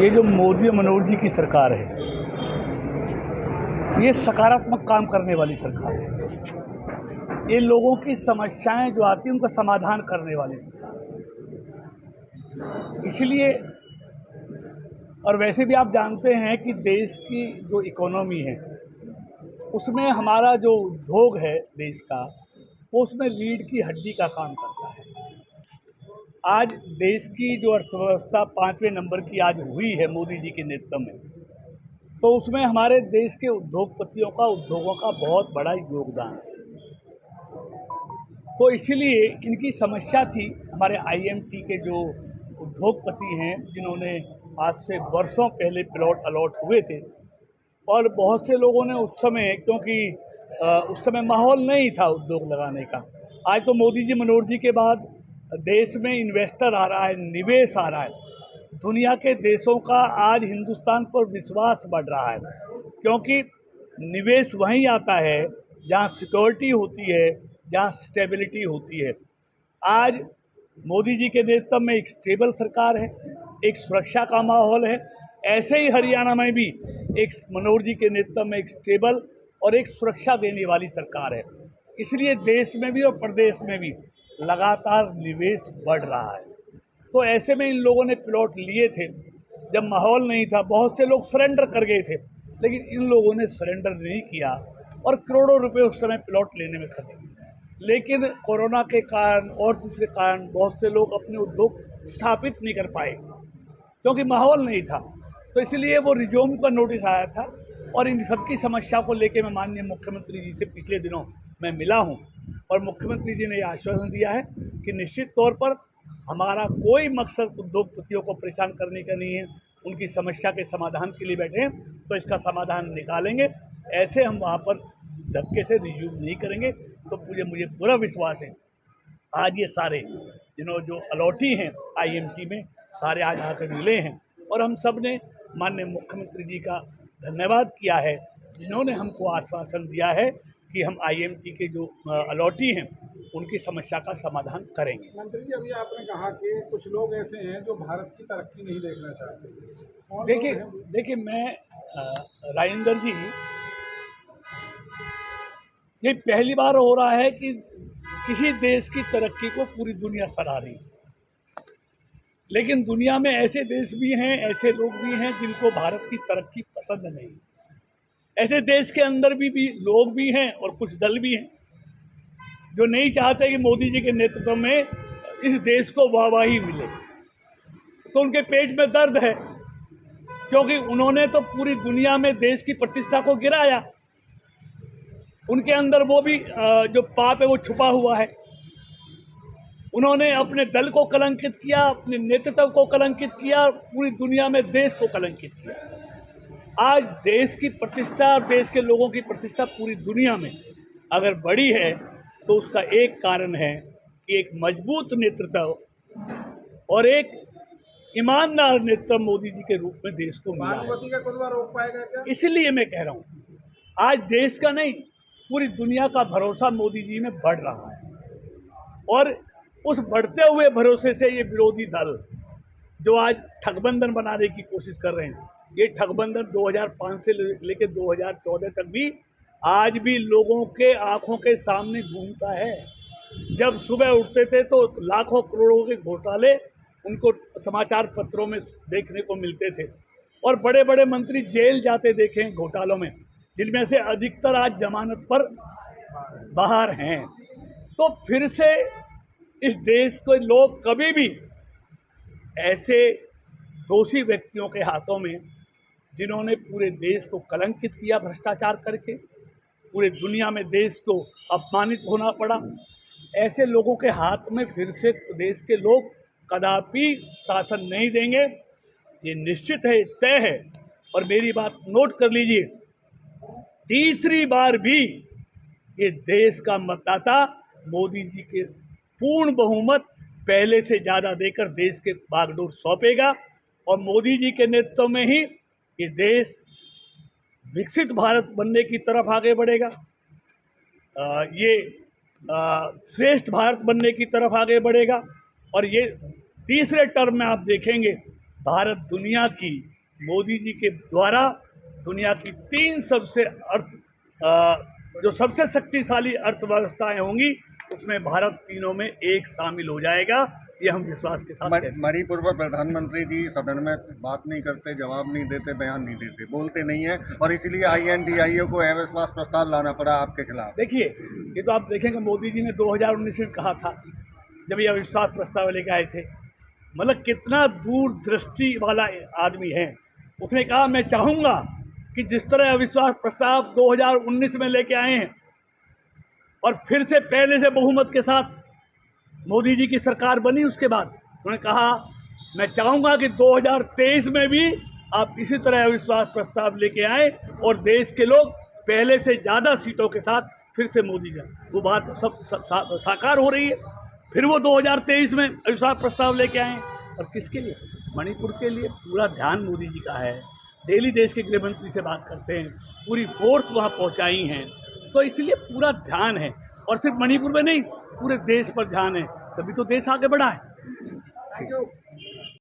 ये जो मोदी और मनोहर जी की सरकार है, ये सकारात्मक काम करने वाली सरकार है। ये लोगों की समस्याएं जो आती हैं उनका समाधान करने वाली सरकार है। इसलिए और वैसे भी आप जानते हैं कि देश की जो इकोनॉमी है उसमें हमारा जो उद्योग है देश का, वो उसमें रीढ़ की हड्डी का काम करता है। आज देश की जो अर्थव्यवस्था 5वें नंबर की आज हुई है मोदी जी के नेतृत्व में, तो उसमें हमारे देश के उद्योगपतियों का, उद्योगों का बहुत बड़ा योगदान है। तो इसलिए इनकी समस्या थी, हमारे आईएमटी के जो उद्योगपति हैं जिन्होंने आज से वर्षों पहले प्लॉट अलॉट हुए थे, और बहुत से लोगों ने उस समय, क्योंकि उस समय माहौल नहीं था उद्योग लगाने का। आज तो मोदी जी, मनोहर जी के बाद देश में इन्वेस्टर आ रहा है, निवेश आ रहा है। दुनिया के देशों का आज हिंदुस्तान पर विश्वास बढ़ रहा है, क्योंकि निवेश वहीं आता है जहां सिक्योरिटी होती है, जहां स्टेबिलिटी होती है। आज मोदी जी के नेतृत्व में एक स्टेबल सरकार है, एक सुरक्षा का माहौल है। ऐसे ही हरियाणा में भी एक मनोहर जी के नेतृत्व में एक स्टेबल और एक सुरक्षा देने वाली सरकार है। इसलिए देश में भी और प्रदेश में भी लगातार निवेश बढ़ रहा है। तो ऐसे में इन लोगों ने प्लॉट लिए थे जब माहौल नहीं था। बहुत से लोग सरेंडर कर गए थे, लेकिन इन लोगों ने सरेंडर नहीं किया और करोड़ों रुपए उस समय प्लॉट लेने में खर्च किए। लेकिन कोरोना के कारण और दूसरे कारण बहुत से लोग अपने उद्योग स्थापित नहीं कर पाए, क्योंकि माहौल नहीं था। तो इसलिए वो रिज्यूम का नोटिस आया था, और इन सबकी समस्या को लेकर मैं माननीय मुख्यमंत्री जी से पिछले दिनों मैं मिला हूं, और मुख्यमंत्री जी ने ये आश्वासन दिया है कि निश्चित तौर पर हमारा कोई मकसद उद्योगपतियों को परेशान करने का नहीं है। उनकी समस्या के समाधान के लिए बैठे हैं, तो इसका समाधान निकालेंगे। ऐसे हम वहाँ पर धक्के से रिज्यूम नहीं करेंगे। तो मुझे पूरा विश्वास है, आज ये सारे जो अलॉटी हैं आईएमटी में, सारे आज आकर मिले हैं, और हम सब ने माननीय मुख्यमंत्री जी का धन्यवाद किया है, जिन्होंने हमको आश्वासन दिया है कि हम आईएमटी के जो अलॉटी हैं उनकी समस्या का समाधान करेंगे। मंत्री जी, अभी आपने कहा कि कुछ लोग ऐसे हैं जो भारत की तरक्की नहीं देखना चाहते। देखिए मैं राजेंद्र जी, ये पहली बार हो रहा है कि किसी देश की तरक्की को पूरी दुनिया सराह रही है। लेकिन दुनिया में ऐसे देश भी हैं, ऐसे लोग भी हैं जिनको भारत की तरक्की पसंद नहीं। ऐसे देश के अंदर भी लोग भी हैं और कुछ दल भी हैं जो नहीं चाहते कि मोदी जी के नेतृत्व में इस देश को वाहवाही मिले। तो उनके पेट में दर्द है, क्योंकि उन्होंने तो पूरी दुनिया में देश की प्रतिष्ठा को गिराया। उनके अंदर वो भी जो पाप है वो छुपा हुआ है। उन्होंने अपने दल को कलंकित किया, अपने नेतृत्व को कलंकित किया, पूरी दुनिया में देश को कलंकित किया। आज देश की प्रतिष्ठा और देश के लोगों की प्रतिष्ठा पूरी दुनिया में अगर बढ़ी है, तो उसका एक कारण है कि एक मजबूत नेतृत्व और एक ईमानदार नेतृत्व मोदी जी के रूप में देश को मिला है। का कुनबा रोक पाएगा क्या? इसलिए मैं कह रहा हूँ, आज देश का नहीं, पूरी दुनिया का भरोसा मोदी जी में बढ़ रहा है। और उस बढ़ते हुए भरोसे से ये विरोधी दल जो आज ठगबंधन बनाने की कोशिश कर रहे हैं, ये ठगबंधन 2005 से लेकर 2014 तक भी आज भी लोगों के आंखों के सामने घूमता है। जब सुबह उठते थे तो लाखों करोड़ों के घोटाले उनको समाचार पत्रों में देखने को मिलते थे, और बड़े बड़े मंत्री जेल जाते देखे हैं घोटालों में, जिनमें से अधिकतर आज जमानत पर बाहर हैं। तो फिर से इस देश के लोग कभी भी ऐसे दोषी व्यक्तियों के हाथों में, जिन्होंने पूरे देश को कलंकित किया भ्रष्टाचार करके, पूरे दुनिया में देश को अपमानित होना पड़ा, ऐसे लोगों के हाथ में फिर से देश के लोग कदापि शासन नहीं देंगे। ये निश्चित है, तय है। और मेरी बात नोट कर लीजिए, तीसरी बार भी ये देश का मतदाता मोदी जी के पूर्ण बहुमत पहले से ज़्यादा देकर देश के बागडोर सौंपेगा, और मोदी जी के नेतृत्व में ही ये देश विकसित भारत बनने की तरफ आगे बढ़ेगा। ये श्रेष्ठ भारत बनने की तरफ आगे बढ़ेगा। और ये तीसरे टर्म में आप देखेंगे, भारत दुनिया की मोदी जी के द्वारा दुनिया की 3 सबसे जो सबसे शक्तिशाली अर्थव्यवस्थाएं होंगी उसमें भारत तीनों में एक शामिल हो जाएगा। ये हम विश्वास के साथ कहते हैं। मणिपुर पर प्रधानमंत्री जी सदन में बात नहीं करते, जवाब नहीं देते, बयान नहीं देते, बोलते नहीं है और इसीलिए INDIA को अविश्वास प्रस्ताव लाना पड़ा आपके खिलाफ। देखिए, ये तो आप देखेंगे मोदी जी ने 2019 में कहा था जब ये अविश्वास प्रस्ताव लेकर आए थे, मतलब कितना दूरदृष्टि वाला आदमी है। उसने कहा मैं चाहूँगा कि जिस तरह अविश्वास प्रस्ताव 2019 में लेके आए हैं और फिर से पहले से बहुमत के साथ मोदी जी की सरकार बनी, उसके बाद उन्होंने कहा मैं चाहूँगा कि 2023 में भी आप इसी तरह अविश्वास प्रस्ताव लेके आए और देश के लोग पहले से ज़्यादा सीटों के साथ फिर से मोदी जी, वो बात सब साकार हो रही है। फिर वो 2023 में अविश्वास प्रस्ताव लेके आए और किसके लिए? मणिपुर के लिए। पूरा ध्यान मोदी जी का है। डेली देश के गृह मंत्री से बात करते हैं, पूरी फोर्स वहाँ पहुँचाई हैं, तो इसलिए पूरा ध्यान है और सिर्फ मणिपुर में नहीं पूरे देश पर ध्यान है, तभी तो देश आगे बढ़ा है। Thank you.